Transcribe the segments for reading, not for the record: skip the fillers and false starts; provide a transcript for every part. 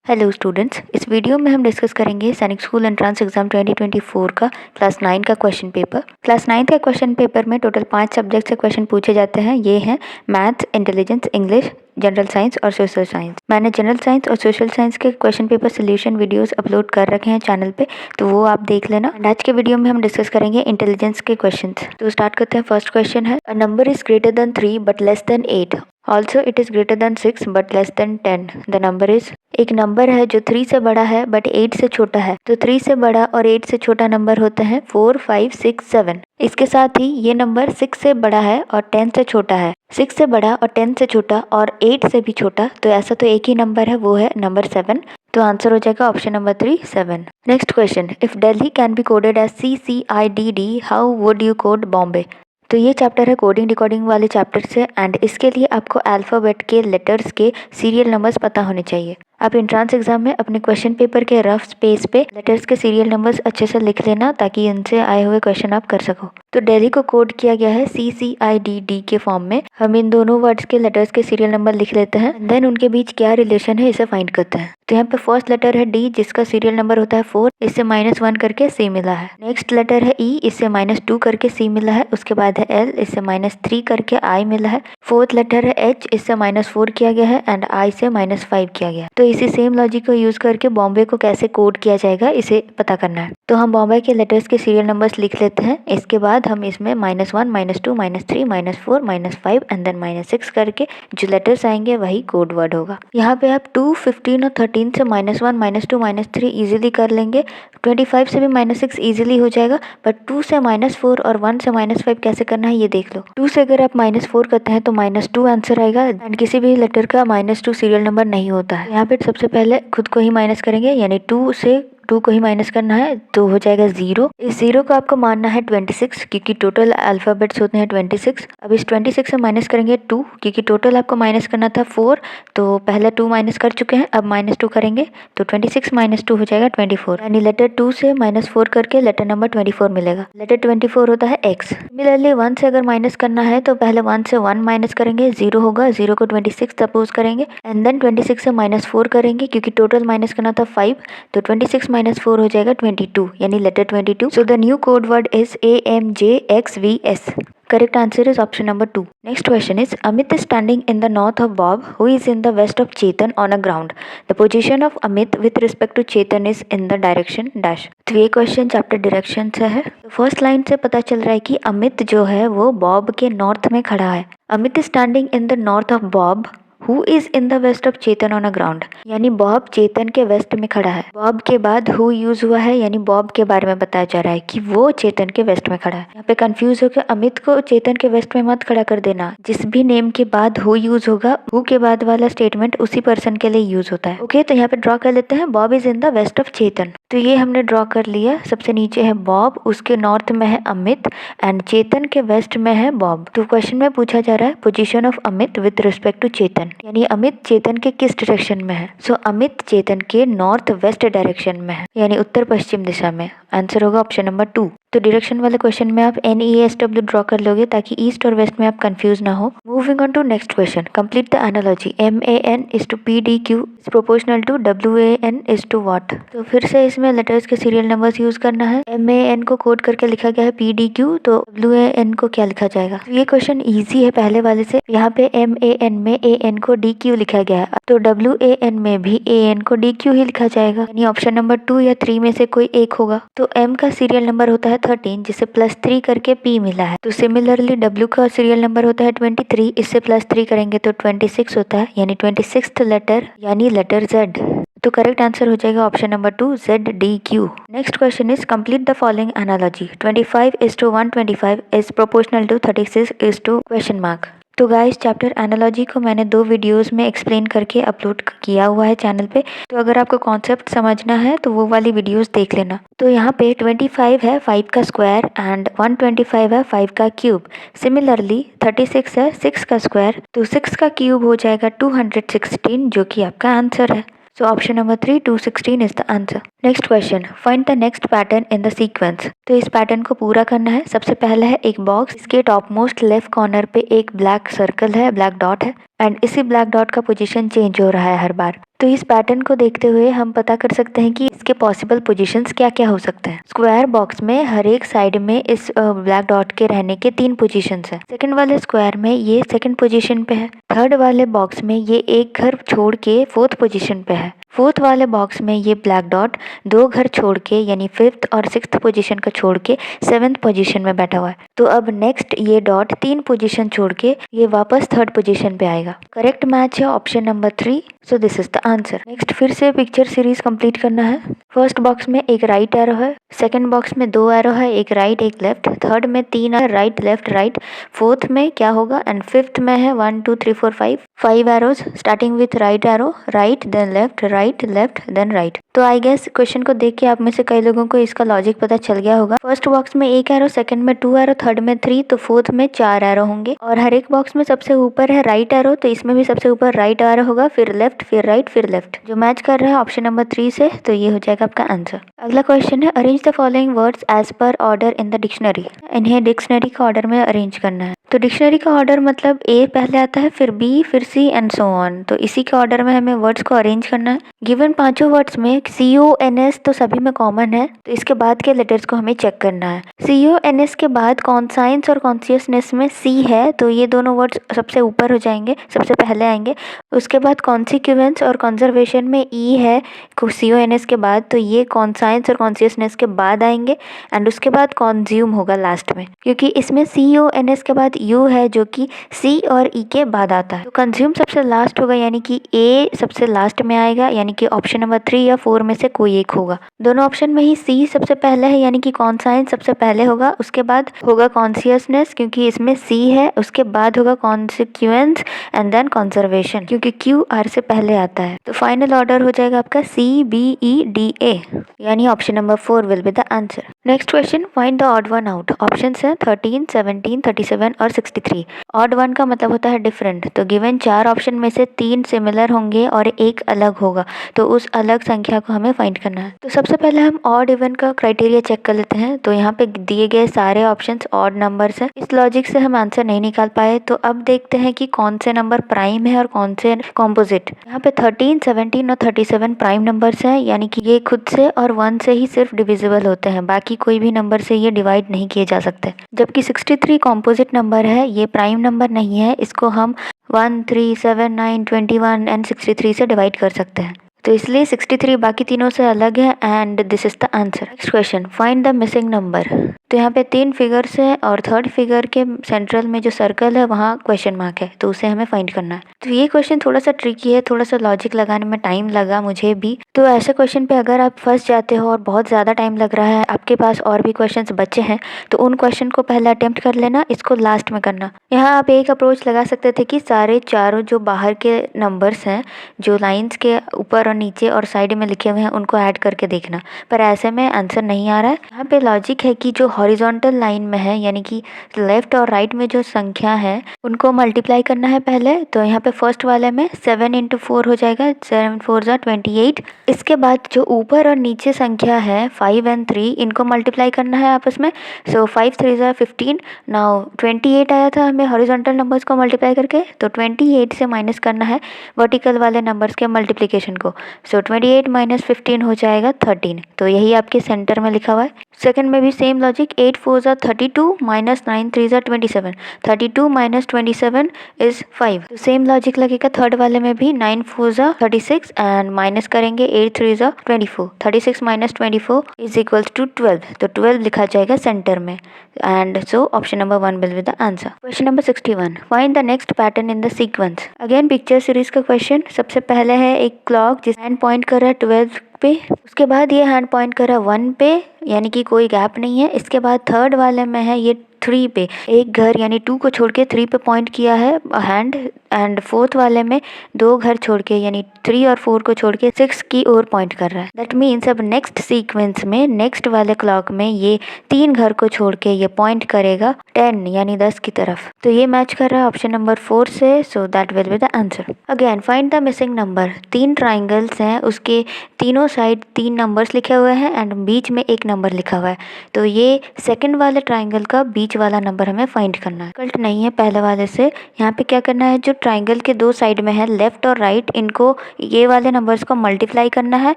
Hello students, इस video में हम डिस्कस करेंगे सैनिक स्कूल एंट्रेंस एग्जाम 2024 का क्लास 9 का क्वेश्चन पेपर। क्लास 9 का क्वेश्चन पेपर में टोटल 5 सब्जेक्ट से क्वेश्चन पूछे जाते हैं। ये हैं maths, intelligence, English, general science और सोशल साइंस। मैंने जनरल साइंस और सोशल साइंस के question paper solution videos upload कर रखे हैं चैनल पे, तो वो आप देख लेना। आज के वीडियो में हम डिस्कस करेंगे इंटेलिजेंस के क्वेश्चन। तो स्टार्ट करते हैं। फर्स्ट क्वेश्चन है, a number is greater than 3 but less than 8। Also it is greater than 6 but less than 10। The number is. एक नंबर है जो 3 से बड़ा है बट 8 से छोटा है। तो 3 से बड़ा और 8 से छोटा नंबर होते हैं 4, 5, 6, 7। इसके साथ ही ये नंबर 6 से बड़ा है और 10 से छोटा है। 6 से बड़ा और 10 से छोटा और 8 से भी छोटा, तो ऐसा तो एक ही नंबर है, वो है नंबर 7। तो आंसर हो जाएगा option number 3, 7। Next question, if Delhi can be coded as CCIDD, how would you code Bombay. तो ये चैप्टर है कोडिंग डिकोडिंग वाले चैप्टर से, एंड इसके लिए आपको अल्फ़ाबेट के लेटर्स के सीरियल नंबर्स पता होने चाहिए। आप एंट्रेंस एग्जाम में अपने क्वेश्चन पेपर के रफ स्पेस पे लेटर्स के सीरियल नंबर्स अच्छे से लिख लेना, ताकि इनसे आए हुए क्वेश्चन आप कर सको। तो दिल्ली को कोड किया गया है CCIDD के फॉर्म में। हम इन दोनों वर्ड्स के लेटर्स के सीरियल नंबर लिख लेते हैं, देन उनके बीच क्या रिलेशन है इसे फाइंड करते हैं। तो यहाँ पे फर्स्ट लेटर है D, जिसका सीरियल नंबर होता है 4, इससे -1 करके C मिला है। नेक्स्ट लेटर है E, इससे -2 करके C मिला है। उसके बाद है L, इससे -3 करके I मिला है। फोर्थ लेटर है H, इससे -4 किया गया है, एंड I से -5 किया गया। तो इसी सेम लॉजिक को यूज करके बॉम्बे को कैसे कोड किया जाएगा इसे पता करना है। तो हम बॉम्बे के लेटर्स के सीरियल नंबर्स लिख लेते हैं। इसके बाद हम इसमें -1, -2, -3, -4, -5 एंड देन -6 करके जो लेटर्स आएंगे वही कोड वर्ड होगा। यहाँ पे आप 2, 15 और 13 से -1, -2, -3 इजीली कर लेंगे। 25 से भी -6 इजीली हो जाएगा, बट 2 से -4 और 1 से -5 कैसे करना है ये देख लो। 2 से अगर आप -4 करते हैं तो -2 आंसर आएगा, एंड किसी भी लेटर का -2 सीरियल नंबर नहीं होता है। यहाँ पे सबसे पहले खुद को ही माइनस करेंगे, यानी 2 से 2 को ही माइनस करना है, तो हो जाएगा 0। इस 0 को आपको मानना है 26, क्योंकि टोटल अल्फाबेट्स होते हैं 26। अब इस 26 से माइनस करेंगे 2, क्योंकि टोटल आपको माइनस करना था 4, तो पहले 2 माइनस कर चुके हैं, अब -2 करेंगे तो 26 - 2 हो जाएगा 24। यानी लेटर 2 से -4 करके लेटर नंबर 24 मिलेगा। लेटर 24 होता है X। सिमिलरली 1 से अगर माइनस करना है तो पहले 1 से 1 माइनस करेंगे, 0 होगा। 0 को 26 सपोज करेंगे, एंड देन 26 से -4 करेंगे, क्योंकि टोटल माइनस करना था 5, तो 26 -4 हो जाएगा 22, यानी letter 22। So the new code word is AMJXVS। Correct answer is option number 2. Next question is, Amit is standing in the north of Bob, who is in the west of Chetan on a ground. The position of Amit with respect to Chetan is in the direction dash. तो ये question chapter direction से है। First line से पता चल रहा है कि अमित जो है वो बॉब के नॉर्थ में खड़ा है। Amit is standing in the north of Bob, who is in the west of Chetan on a ground, यानी बॉब चेतन के वेस्ट में खड़ा है। बॉब के बाद हु यूज हुआ है, यानी बॉब के बारे में बताया जा रहा है कि वो चेतन के वेस्ट में खड़ा है। यहाँ पे कंफ्यूज होकर अमित को चेतन के वेस्ट में मत खड़ा कर देना। जिस भी नेम के बाद हु यूज होगा, हु के बाद वाला स्टेटमेंट उसी पर्सन के लिए यूज होता है। ओके, तो यहाँ पे ड्रॉ कर लेते हैं, Bob is in the west of Chetan. तो ये हमने ड्रॉ कर लिया। सबसे नीचे है बॉब, उसके नॉर्थ में है अमित, एंड चेतन के वेस्ट में है बॉब। तो क्वेश्चन में पूछा जा रहा है position of Amit with respect to Chetan, यानी अमित चेतन के किस डायरेक्शन में है। सो अमित चेतन के नॉर्थ वेस्ट डायरेक्शन में है, यानी उत्तर पश्चिम दिशा में। आंसर होगा ऑप्शन नंबर 2। तो डायरेक्शन वाले क्वेश्चन में आप NESW ड्रॉ कर लोगे, ताकि ईस्ट और वेस्ट में आप कंफ्यूज ना हो। Moving on to next question, complete the analogy MAN is to PDQ is proportional to WAN is to what। तो फिर से इसमें लेटर्स के सीरियल नंबर्स यूज करना है। MAN को कोड करके लिखा गया है PDQ, तो WAN को क्या लिखा जाएगा। तो ये क्वेश्चन इजी है पहले वाले से। यहाँ पे MAN में AN को DQ लिखा गया है, तो WAN में भी AN को DQ ही लिखा जाएगा, यानी ऑप्शन नंबर 2 या 3 में से कोई एक होगा। तो M का सीरियल नंबर होता है 13, जिसे +3 करके P मिला है। तो सिमिलरली W का सीरियल नंबर होता है 23, इससे +3 करेंगे तो 26 होता है, यानी 26th लेटर, यानी लेटर Z। तो करेक्ट आंसर हो जाएगा option number 2, ZDQ। Next question is, complete the following analogy 25:125 is proportional to 36:? तो गाइस, चैप्टर एनालॉजी को मैंने 2 वीडियोस में एक्सप्लेन करके अपलोड किया हुआ है चैनल पे, तो अगर आपको कॉन्सेप्ट समझना है तो वो वाली वीडियोस देख लेना। तो यहाँ पे 25 है 5 का स्क्वायर, एंड 125 है 5 का क्यूब। सिमिलरली 36 है 6 का स्क्वायर, तो 6 का क्यूब हो जाएगा 216, जो कि आपका आंसर है। So option number 3, 216 is the answer. Next question, find the next pattern in the sequence. तो इस पैटर्न को पूरा करना है। सबसे पहला है एक बॉक्स, इसके टॉप मोस्ट लेफ्ट कॉर्नर पे एक ब्लैक सर्कल है, ब्लैक डॉट है। एंड इसी ब्लैक डॉट का पोजीशन चेंज हो रहा है हर बार। तो इस पैटर्न को देखते हुए हम पता कर सकते हैं कि इसके पॉसिबल पोजीशंस क्या क्या हो सकते हैं। स्क्वायर बॉक्स में हर एक साइड में इस ब्लैक डॉट के रहने के 3 पोजीशंस हैं। सेकंड वाले स्क्वायर में ये सेकंड पोजीशन पे है। थर्ड वाले बॉक्स में ये एक घर छोड़ के 4th पोजीशन पे है। फोर्थ वाले बॉक्स में ये ब्लैक डॉट 2 घर छोड़ के यानी 5th और 6th पोजीशन का छोड़ के 7th पोजीशन में बैठा हुआ है। तो अब नेक्स्ट ये डॉट 3 पोजीशन छोड़ के ये वापस 3rd पोजीशन पे आएगा। करेक्ट मैच है option number 3। So this is the answer. Next फिर से पिक्चर सीरीज कंप्लीट करना है। फर्स्ट बॉक्स में एक राइट एरो है, सेकंड बॉक्स में 2 एरो है, एक राइट एक लेफ्ट, थर्ड में 3 है, राइट लेफ्ट राइट, फोर्थ में क्या होगा एंड फिफ्थ में है 1 2 3 4 5 arrows starting with right arrow, right then left right left then right. तो आई गेस क्वेश्चन को देख के आप में से कई लोगों को इसका लॉजिक पता चल गया होगा। फर्स्ट बॉक्स में 1 एरो, सेकंड में 2 एरो, थर्ड में 3, तो फोर्थ में 4 एरो होंगे और हर एक बॉक्स में सबसे ऊपर है राइट एरो, तो इसमें भी सबसे ऊपर राइट एरो होगा, फिर लेफ्ट फिर राइट फिर लेफ्ट, जो मैच कर रहा है ऑप्शन नंबर 3 से। तो ये हो जाएगा आपका आंसर। अगला क्वेश्चन है arrange the following words as per order in the dictionary. इन्हें डिक्शनरी का ऑर्डर में अरेंज करना है। तो डिक्शनरी का ऑर्डर मतलब ए पहले आता है, फिर बी, फिर सी एंड सो ऑन। तो इसी के ऑर्डर में हमें वर्ड्स को अरेंज करना है। गिवन पांचों वर्ड्स में CONS तो सभी में कॉमन है, तो इसके बाद के लेटर्स को हमें चेक करना है। CONS के बाद कॉन्साइंस और कॉन्शियसनेस में C है, तो ये दोनों वर्ड्स सबसे ऊपर हो जाएंगे, सबसे पहले आएंगे। उसके बाद कॉन्सिक्वेंस और कंजर्वेशन में E है CONS के बाद, तो ये कॉन्साइंस और कॉन्शियसनेस के बाद आएंगे एंड उसके बाद कॉन्ज्यूम होगा लास्ट में, क्योंकि इसमें CONS के बाद U है जो कि C और E के बाद आता है। तो कंज्यूम सबसे लास्ट होगा, यानी कि A सबसे लास्ट में आएगा, यानी कि ऑप्शन नंबर 3 या 4 में से कोई एक होगा। दोनों ऑप्शन में ही C सबसे पहले है, यानी कि कॉन्साइंस सबसे पहले होगा, उसके बाद होगा कॉन्शियसनेस क्योंकि इसमें C है, उसके बाद होगा कॉन्सिक्वेंस एंड देन कंजर्वेशन क्योंकि Q R से पहले आता है। तो फाइनल ऑर्डर हो जाएगा आपका CBEDA, यानी option number 4 will be the answer. Next question, find the odd one out. Options हैं 13, 17, 37 और 63। ऑड वन का मतलब होता है डिफरेंट, तो गिवन 4 ऑप्शन में से 3 सिमिलर होंगे और एक अलग होगा, तो उस अलग संख्या को हमें फाइंड करना है। तो सबसे पहले हम ऑड इवन का क्राइटेरिया चेक कर लेते हैं। तो यहाँ पे दिए गए सारे ऑप्शंस ऑड नंबर्स हैं, इस लॉजिक से हम आंसर नहीं निकाल पाए। तो अब देखते हैं कि कौन से नंबर प्राइम है और कौन से कॉम्पोजिट। यहाँ पे 13, 17 और 37 प्राइम नंबर्स हैं, यानी कि ये खुद से और 1 से ही सिर्फ डिविजिबल होते हैं, बाकी कोई भी नंबर से ये डिवाइड नहीं किए जा सकते। जबकि 63 कॉम्पोजिट नंबर है, ये प्राइम नंबर नहीं है, इसको हम 1, 3, 7, 9, 21 एंड 63 से डिवाइड कर सकते हैं। तो इसलिए 63 बाकी तीनों से अलग है and this is the answer. Next question, find the missing number. तो यहाँ पे 3 फिगर्स है और थर्ड फिगर के सेंट्रल में जो सर्कल है वहाँ क्वेश्चन मार्क है, तो उसे हमें फाइंड करना है। तो ये क्वेश्चन थोड़ा सा ट्रिकी है, थोड़ा सा लॉजिक लगाने में टाइम लगा मुझे भी। तो ऐसे क्वेश्चन पे अगर आप फंस जाते हो और बहुत ज़्यादा टाइम लग रहा है, आपके पास और भी क्वेश्चन बचे हैं, तो उन क्वेश्चन को पहले अटेम्प्ट कर लेना, इसको लास्ट में करना। यहाँ आप एक अप्रोच लगा सकते थे कि सारे चारों जो बाहर के नंबर्स हैं, जो लाइन्स के ऊपर और नीचे और साइड में लिखे हुए हैं, उनको ऐड करके देखना, पर ऐसे में आंसर नहीं आ रहा है। यहाँ पे लॉजिक है कि जो हॉरिजॉन्टल लाइन में है, यानी कि लेफ्ट और राइट में जो संख्या है उनको मल्टीप्लाई करना है पहले। तो यहाँ पे फर्स्ट वाले में 7 × 4 हो जाएगा, 7 4 = 28। इसके बाद जो ऊपर और नीचे संख्या है 5 और 3, इनको मल्टीप्लाई करना है आपस में। सो 5 3 = 15। नाउ 28 आया था हमें हॉरिजॉन्टल नंबर्स को मल्टीप्लाई करके, तो 28 से माइनस करना है वर्टिकल वाले नंबर्स के मल्टीप्लिकेशन को। सो 28 - 15 हो जाएगा 13। तो यही आपके सेंटर में लिखा हुआ है। सेकंड में भी सेम लॉजिक, 8 4 = 32 - 9 3 = 27। 32 - 27 इज 5। तो सेम लॉजिक लगेगा थर्ड वाले में भी, 9 4 = 36 एंड माइनस करेंगे 8 3 = 24। 36 - 24 इज इक्वल टू 12। तो 12 लिखा जाएगा सेंटर में and so option number 1 will be the answer. Question number 61, find the next pattern in the sequence. Again picture series का क्वेश्चन। सबसे पहले है एक क्लॉक जिस हैंड पॉइंट कर रहा है 12 पे, उसके बाद ये हैंड पॉइंट कर रहा है 1 पे, यानी कि कोई गैप नहीं है। इसके बाद थर्ड वाले में है ये 3 पे, एक घर यानी 2 को छोड़ के 3 पे पॉइंट किया है हैंड, एंड फोर्थ वाले में 2 घर छोड़ के यानी 3 और 4 को छोड़ के 6 की ओर पॉइंट कर रहा है। दैट मीन्स अब नेक्स्ट सीक्वेंस में, नेक्स्ट वाले क्लॉक में ये 3 घर को छोड़ के ये पॉइंट करेगा 10 यानी 10 की तरफ। तो ये मैच कर रहा है ऑप्शन नंबर 4 से, so that will be the answer. Again find the missing number. 3 triangles हैं, उसके तीनों साइड 3 नंबर्स लिखे हुए हैं एंड बीच में एक नंबर लिखा हुआ है। तो ये सेकंड वाले ट्राइंगल का बीच बीच वाला नंबर हमें फाइंड करना है। डिफिकल्ट नहीं है पहले वाले से। यहाँ पे क्या करना है, जो ट्राइंगल के दो साइड में है लेफ्ट और राइट, इनको ये वाले नंबर्स को मल्टीप्लाई करना है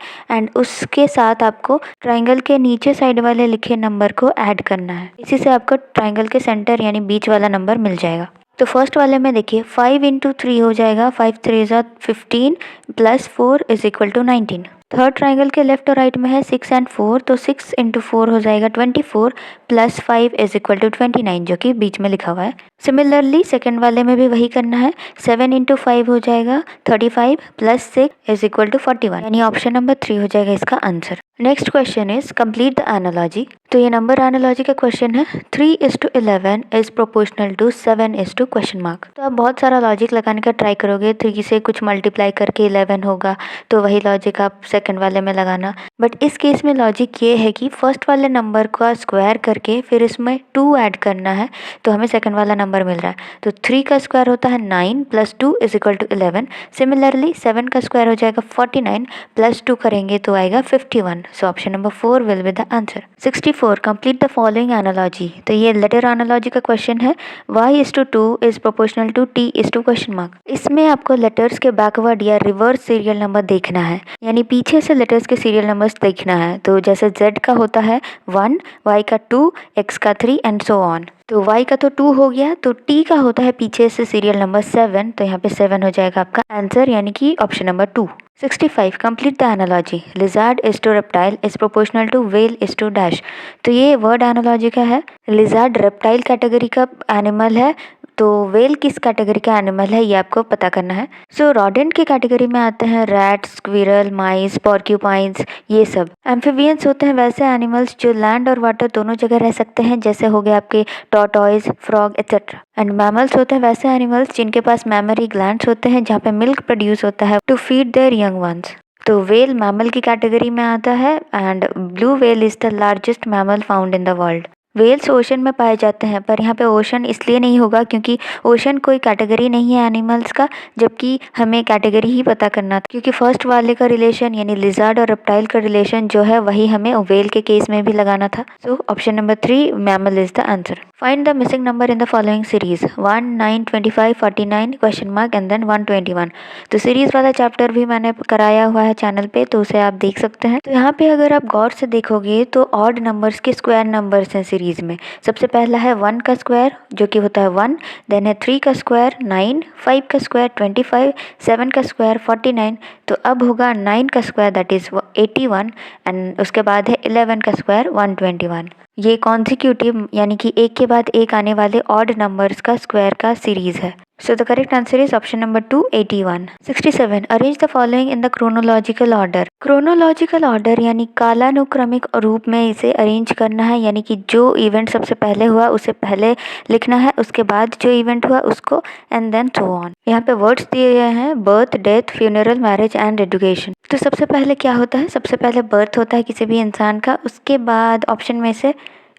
एंड उसके साथ आपको ट्राइंगल के नीचे साइड वाले लिखे नंबर को ऐड करना है। इसी से आपको ट्राइंगल के सेंटर यानी बीच वाला नंबर मिल जाएगा। तो फर्स्ट वाले में देखिए 5 × 3 हो जाएगा, 5 3 ज़ा 15 plus 4 is equal to 19। Third triangle के लेफ्ट और राइट में है 6 एंड 4, तो 6 × 4 हो जाएगा 24 प्लस 5 इज इक्वल टू 29, जो कि बीच में लिखा हुआ है। सिमिलरली सेकंड वाले में भी वही करना है, 7 × 5 हो जाएगा 35 प्लस 6 इज इक्वल टू 41, यानी ऑप्शन नंबर 3 हो जाएगा इसका answer. Next question is complete the analogy. तो ये नंबर एनालॉजी का क्वेश्चन है। 3:11 is proportional to 7:? Question mark. तो आप बहुत सारा लॉजिक लगाने का ट्राई करोगे, 3 से कुछ मल्टीप्लाई करके 11 होगा, तो वही लॉजिक आप सेकंड वाले में लगाना। बट इस केस में लॉजिक ये है कि फर्स्ट वाले नंबर का स्क्वायर करके फिर इसमें 2 ऐड करना है, तो हमें सेकंड वाला नंबर मिल रहा है। तो 3 का स्क्वायर होता है 9 plus 2 is equal to 11। Similarly 7 का स्क्वायर हो जाएगा 49 प्लस 2 करेंगे तो आएगा 51। So option number 4 will be the answer. 64 complete the following analogy. तो ये लेटर एनालॉजी का क्वेश्चन है। y/2 is proportional to t/? Question mark. इसमें आपको लेटर्स के बैकवर्ड या रिवर्स सीरियल नंबर देखना है, यानी पीछे से लेटर्स के सीरियल नंबर्स देखना है। तो जैसे z का होता है 1, y का 2, x का 3 एंड सो ऑन। तो y का तो 2 हो गया, तो t का होता है पीछे से सीरियल नंबर 7, तो यहाँ पे 7 हो जाएगा आपका आंसर, यानी कि option number 2। 65 complete the analogy. Lizard is to reptile is proportional to whale is to dash. तो ये वर्ड एनालॉजी का है। लिजार्ड रेप्टाइल कैटेगरी का एनिमल है, तो व्हेल किस कैटेगरी का एनिमल है ये आपको पता करना है। सो रॉडेंट की कैटेगरी में आते हैं रैट, स्क्विरल, माइस, पॉर्क्यूपाइंस, ये सब। एम्फीबियंस होते हैं वैसे एनिमल्स जो लैंड और वाटर दोनों जगह रह सकते हैं, जैसे हो गए आपके tortoise, frog etcetera. And mammals होते हैं वैसे एनिमल्स जिनके पास मैमरी ग्लैंड्स होते हैं जहाँ पे मिल्क प्रोड्यूस होता है to feed their young ones. तो व्हेल मैमल की कैटेगरी में आता है and blue whale is the largest mammal found in the world. Whales ocean में पाए जाते हैं, पर यहाँ पे ओशन इसलिए नहीं होगा क्योंकि ओशन कोई कैटेगरी नहीं है एनिमल्स का, जबकि हमें कैटेगरी ही पता करना था, क्योंकि फर्स्ट वाले का रिलेशन यानी लिजार्ड और रेप्टाइल का रिलेशन जो है वही हमें व्हेल के केस में भी लगाना था। So option number 3 mammal is the answer. Find the missing number in the following series. 1, 9, 25, 49 question mark and then 121। तो सीरीज वाला चैप्टर भी मैंने कराया हुआ है चैनल पे, तो उसे आप देख सकते हैं। तो यहाँ पे अगर आप गौर से देखोगे तो ऑड नंबर्स के स्क्वायर नंबर्स हैं सीरीज में। सबसे पहला है 1 का स्क्वायर जो कि होता है 1, देन है 3 का स्क्वायर 9, 5 का स्क्वायर 25, 7 का स्क्वायर 49। तो अब होगा 9 का स्क्वायर दैट इज 81 एंड उसके बाद है 11 का स्क्वायर 121। ये कॉन्जिक्यूटिव यानी कि एक के बाद एक आने वाले ऑड नंबर्स का स्क्वायर का सीरीज है। So the correct answer is option number 2, 81. 67. Arrange the following in the chronological order. Chronological order यानी कालानुक्रमिक रूप में इसे अरेंज करना है, यानी कि जो इवेंट सबसे पहले हुआ उसे पहले लिखना है, उसके बाद जो इवेंट हुआ उसको एंड देन सो ऑन। यहाँ पे वर्ड्स दिए गए हैं birth, death, funeral, marriage and education. तो सबसे पहले क्या होता है, सबसे पहले बर्थ होता है किसी भी इंसान का, उसके बाद ऑप्शन में से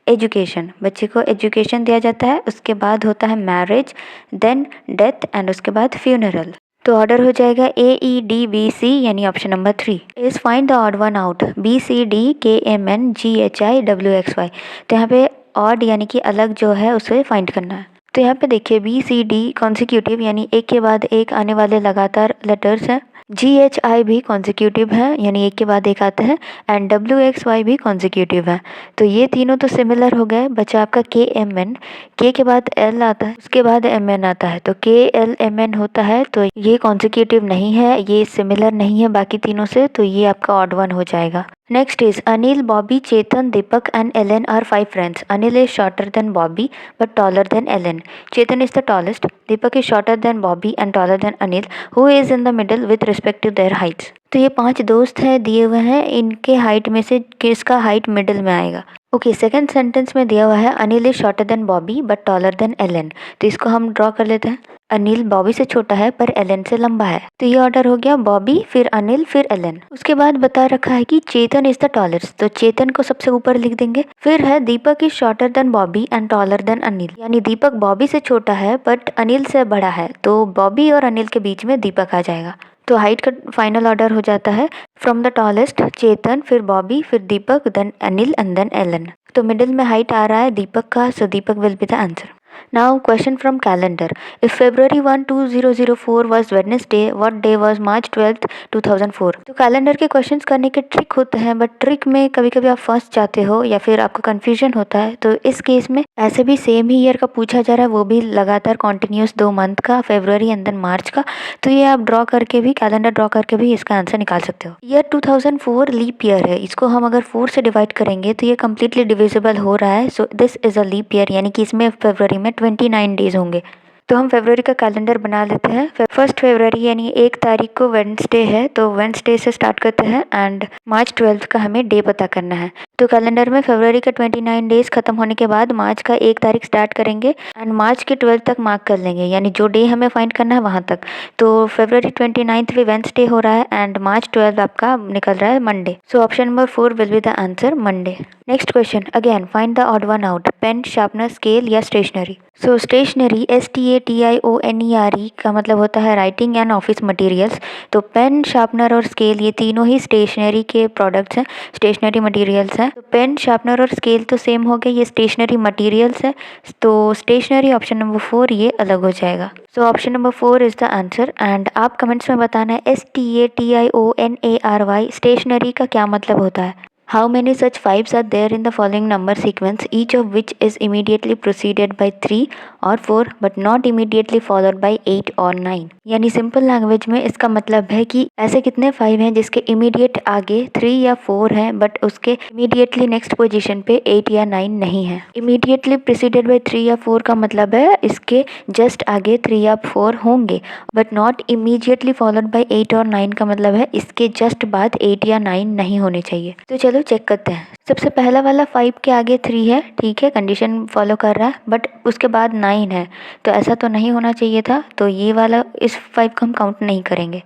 एजुकेशन, बच्चे को एजुकेशन दिया जाता है, उसके बाद होता है मैरिज, देन डेथ एंड उसके बाद फ्यूनरल। तो ऑर्डर हो जाएगा AEDBC यानी option number 3 is find the odd one out. BCDKMNGHIWXY। तो यहाँ पे ऑड यानी कि अलग जो है उसे फाइंड करना है। तो यहाँ पे देखिए BCD कॉन्सिक्यूटिव यानी एक के बाद एक आने वाले लगातार लेटर्स हैं। GHI भी कॉन्सिक्यूटिव है यानी एक के बाद एक आते हैं, एंड WXY भी कॉन्सिक्यूटिव है। तो ये तीनों तो सिमिलर हो गए। बचा आपका KMN, K के बाद L आता है, उसके बाद MN आता है, तो KLMN होता है। तो ये कॉन्सिक्यूटिव नहीं है, ये सिमिलर नहीं है बाकी तीनों से, तो ये आपका ऑड वन हो जाएगा। Next is Anil, Bobby, Chetan, Deepak and Ellen are 5 friends. Anil is shorter than Bobby but taller than Ellen. Chetan is the tallest. Deepak is shorter than Bobby and taller than Anil, who is in the middle with respect to their heights. तो ये 5 दोस्त हैं दिए हुए हैं, इनके height में से किसका हाइट मिडिल में आएगा। ओके, सेकंड सेंटेंस में दिया हुआ है Anil is shorter than Bobby but taller than Alan. तो इसको हम ड्रॉ कर लेते हैं। अनिल बॉबी से छोटा है पर एलन से लंबा है, तो ये ऑर्डर हो गया बॉबी फिर अनिल फिर एलन। उसके बाद बता रखा है कि चेतन इज द टॉलेस्ट, तो चेतन को सबसे ऊपर लिख देंगे। फिर है Deepak is shorter than Bobby and taller than Anil, यानी दीपक बॉबी से छोटा है बट अनिल से बड़ा है, तो बॉबी और अनिल के बीच में दीपक आ जाएगा। तो हाइट का फाइनल ऑर्डर हो जाता है फ्रॉम द टॉलेस्ट चेतन, फिर बॉबी, फिर Deepak, then Anil and then Alan. तो मिडिल में हाइट आ रहा है दीपक का, so Deepak will be the answer. Now question from calendar. If February 1, 2004 was Wednesday, what day was March 12th, 2004? तो कैलेंडर के क्वेश्चंस करने के ट्रिक होते हैं, बट ट्रिक में कभी कभी आप फंस जाते हो या फिर आपको कंफ्यूजन होता है। तो इस केस में ऐसे भी सेम ही ईयर का पूछा जा रहा है, वो भी लगातार कॉन्टिन्यूस 2 मंथ का, फेब्रुवरी एंड देन मार्च का। तो ये आप ड्रॉ करके भी, कैलेंडर ड्रॉ करके भी इसका आंसर निकाल सकते हो। ईयर 2004 लीप ईयर है, इसको हम अगर 4 से डिवाइड करेंगे तो ये कम्प्लीटली डिविजिबल हो रहा है। So this is a leap year, यानी कि इसमें फरवरी में 29 डेज होंगे। तो हम फरवरी का कैलेंडर बना लेते हैं। 1 फरवरी यानी 1 तारीख को वेडनेसडे है, तो वेडनेसडे से स्टार्ट करते हैं एंड मार्च 12 का हमें डे पता करना है। तो कैलेंडर में फरवरी का 29 डेज खत्म होने के बाद मार्च का 1 तारीख स्टार्ट करेंगे एंड मार्च के 12 तक मार्क कर लेंगे, यानी जो डे हमें फाइंड करना है वहाँ तक। तो फरवरी 29 भी वेडनेसडे हो रहा है एंड मार्च 12 आपका निकल रहा है Monday. So option number 4 will be the answer, Monday. Next question, again find the odd one out, pen, sharpener, scale या स्टेशनरी। सो स्टेशनरी STATIONERE का मतलब होता है राइटिंग एंड ऑफिस मटेरियल्स। तो पेन, शार्पनर और स्केल ये तीनों ही स्टेशनरी के प्रोडक्ट्स हैं, स्टेशनरी मटेरियल्स हैं। तो पेन, शार्पनर और स्केल तो सेम हो गए, ये स्टेशनरी मटेरियल्स है। तो स्टेशनरी ऑप्शन नंबर 4 ये अलग हो जाएगा। सो option number 4 is the answer. And आप कमेंट्स में बताना है STATIONARY स्टेशनरी का क्या मतलब होता है। How many such fives are there in the following number sequence, each of which is immediately preceded by 3 or 4 but not immediately followed by 8 or 9? यानी सिंपल लैंग्वेज में इसका मतलब है कि ऐसे कितने 5 हैं जिसके इमीडिएट आगे 3 या 4 हैं बट उसके इमीडिएटली नेक्स्ट पोजीशन पे 8 या 9 नहीं है। इमीडिएटली प्रिसीडेड बाय 3 या 4 का मतलब है इसके जस्ट आगे 3 या 4 होंगे, but not immediately followed by 8 और 9 का मतलब है इसके जस्ट बाद 8 या 9 नहीं होने चाहिए। तो चलो चेक करते हैं। सबसे पहला वाला 5 के आगे 3 है, ठीक है, कंडीशन फॉलो कर रहा है, बट उसके बाद 9 है, तो ऐसा तो नहीं होना चाहिए था। तो ये वाला, इस 5 को हम काउंट नहीं करेंगे।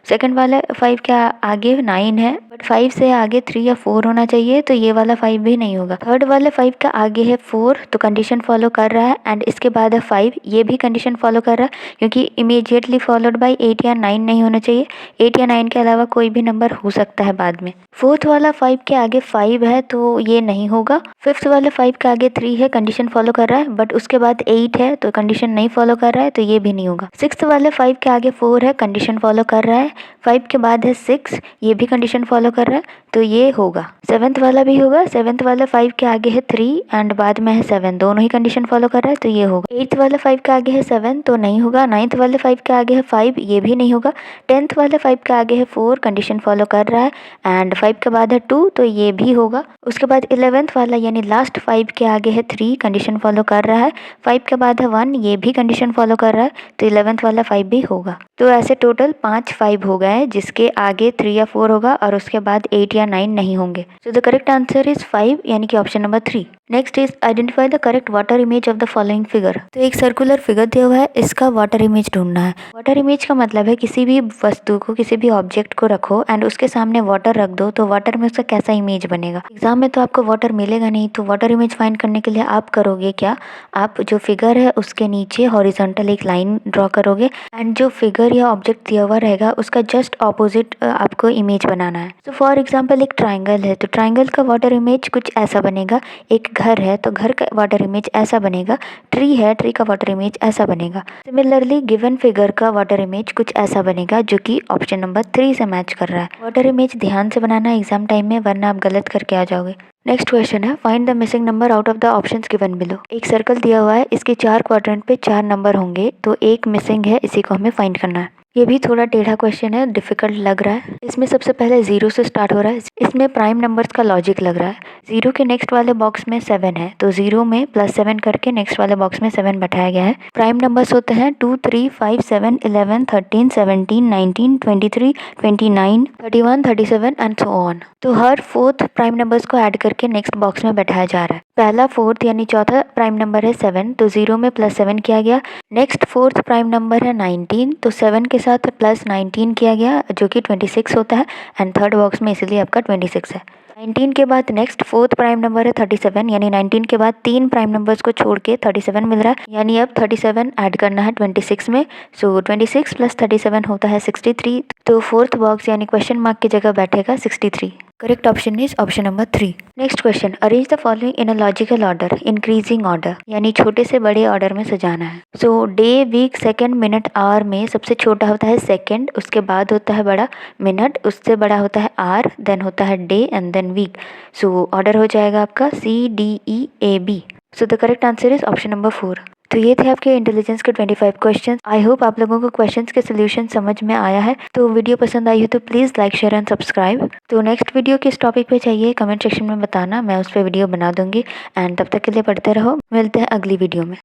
सेकंड वाला 5 के आगे 9 है, बट 5 से आगे 3 या 4 होना चाहिए, तो ये वाला 5 भी नहीं होगा। थर्ड वाले 5 का आगे है 4, तो कंडीशन फॉलो कर रहा है, एंड इसके बाद है 5, ये भी कंडीशन फॉलो कर रहा है, क्योंकि इमीडिएटली फॉलोड बाय 8 या 9 नहीं होना चाहिए। 8 या 9 के अलावा कोई भी नंबर हो सकता है बाद में। फोर्थ वाला 5 के आगे 5 है, तो ये नहीं होगा। फिफ्थ वाले 5 के आगे 3 है, कंडीशन फॉलो कर रहा है, बट उसके बाद 8 है, तो कंडीशन नहीं फॉलो कर रहा है, तो ये भी नहीं होगा। सिक्स्थ वाले 5 के आगे 4 है, कंडीशन फॉलो कर रहा है। 5 के बाद है 6, ये भी कंडीशन फॉलो कर रहा है, तो ये होगा। सेवन्थ वाला भी होगा। सेवन्थ वाला 5 के आगे है 3 एंड बाद में है 7, दोनों ही कंडीशन फॉलो कर रहा है, तो ये होगा। एट्थ वाला 5 के आगे है 7, तो नहीं होगा। नाइन्थ वाले 5 के आगे है 5, ये भी नहीं होगा। 10th वाले 5 के आगे है 4, कंडीशन फॉलो कर रहा है, एंड 5 के बाद है 2, तो ये भी होगा। उसके बाद 11th वाला यानी लास्ट 5 के आगे है 3, कंडीशन फॉलो कर रहा है। 5 के बाद है 1, ये भी कंडीशन फॉलो कर रहा है, तो 11th वाला 5 भी होगा। तो ऐसे टोटल 5 5 हो गए, जिसके आगे 3 या 4 होगा और उसके बाद 8 या 9 नहीं होंगे। सो द करेक्ट आंसर इज 5, यानी कि option number 3। Next is identify the correct water image of the following figure. तो एक सर्कुलर फिगर दिया हुआ है, इसका वाटर इमेज ढूंढना है। वाटर इमेज का मतलब है किसी भी वस्तु को, किसी भी ऑब्जेक्ट को रखो एंड उसके सामने वाटर रख दो, तो वाटर में उसका कैसा इमेज बनेगा। एग्जाम में तो आपको वाटर मिलेगा नहीं, तो वाटर इमेज फाइंड करने के लिए आप करोगे क्या, आप जो फिगर है उसके नीचे हॉरिजॉन्टल एक लाइन ड्रॉ करोगे एंड जो फिगर या ऑब्जेक्ट दिया हुआ रहेगा उसका जस्ट ऑपोजिट आपको इमेज बनाना है। तो फॉर एग्जाम्पल एक ट्राइंगल है, तो ट्राइंगल का वाटर इमेज कुछ ऐसा बनेगा। एक घर है, तो घर का वाटर इमेज ऐसा बनेगा। ट्री है, ट्री का वाटर इमेज ऐसा बनेगा। सिमिलरली गिवन फिगर का वाटर इमेज कुछ ऐसा बनेगा, जो कि ऑप्शन नंबर 3 से मैच कर रहा है। वाटर इमेज ध्यान से बनाना है एग्जाम टाइम में, वरना आप गलत करके आ जाओगे। नेक्स्ट क्वेश्चन है, find the missing number out of the options given below. एक सर्कल दिया हुआ है, इसके 4 क्वाड्रेंट पे 4 नंबर होंगे, तो एक मिसिंग है, इसी को हमें फाइंड करना है। ये भी थोड़ा टेढ़ा क्वेश्चन है, डिफिकल्ट लग रहा है। इसमें सबसे पहले 0 से स्टार्ट हो रहा है, इसमें प्राइम नंबर्स का लॉजिक लग रहा है। 0 के नेक्स्ट वाले बॉक्स में 7 है, तो 0 में +7 करके नेक्स्ट वाले बॉक्स में 7 बैठाया गया है। प्राइम नंबर्स होते हैं 2, 3, 5, 7, 11, 13, 17, 19, 23, 29, 31, 37 एंड सो ऑन। तो हर फोर्थ प्राइम नंबर्स को ऐड करके नेक्स्ट बॉक्स में बैठाया जा रहा है। पहला फोर्थ यानी चौथा प्राइम नंबर है 7, तो 0 में +7 किया गया। नेक्स्ट फोर्थ प्राइम नंबर है 19, तो 7 के साथ +19 किया गया जो कि 26 होता है एंड थर्ड बॉक्स में इसीलिए आपका 26 है। 19 के बाद नेक्स्ट फोर्थ प्राइम नंबर है 37, यानी 19 के बाद 3 प्राइम नंबर्स को छोड़ के 37 मिल रहा है, यानी अब 37 ऐड करना है 26 में। सो 26 + 37 होता है 63, तो फोर्थ बॉक्स यानी क्वेश्चन मार्क की जगह बैठेगा 63। Correct option is option number 3। Next question, arrange the following in a logical order increasing order, यानी छोटे से बड़े ऑर्डर में सजाना है। So day, week, second, minute, hour में सबसे छोटा होता है सेकंड, उसके बाद होता है बड़ा मिनट, उससे बड़ा होता है आवर, देन होता है day and then week. So order हो जाएगा आपका CDEAB। So the correct answer is option number 4। तो ये थे आपके इंटेलिजेंस के 25 क्वेश्चंस। आई होप आप लोगों को क्वेश्चंस के सोल्यूशन समझ में आया है। तो वीडियो पसंद आई हो तो please like, share and subscribe. तो नेक्स्ट वीडियो किस टॉपिक पे चाहिए कमेंट सेक्शन में बताना, मैं उस पर वीडियो बना दूंगी। एंड तब तक के लिए पढ़ते रहो, मिलते हैं अगली वीडियो में।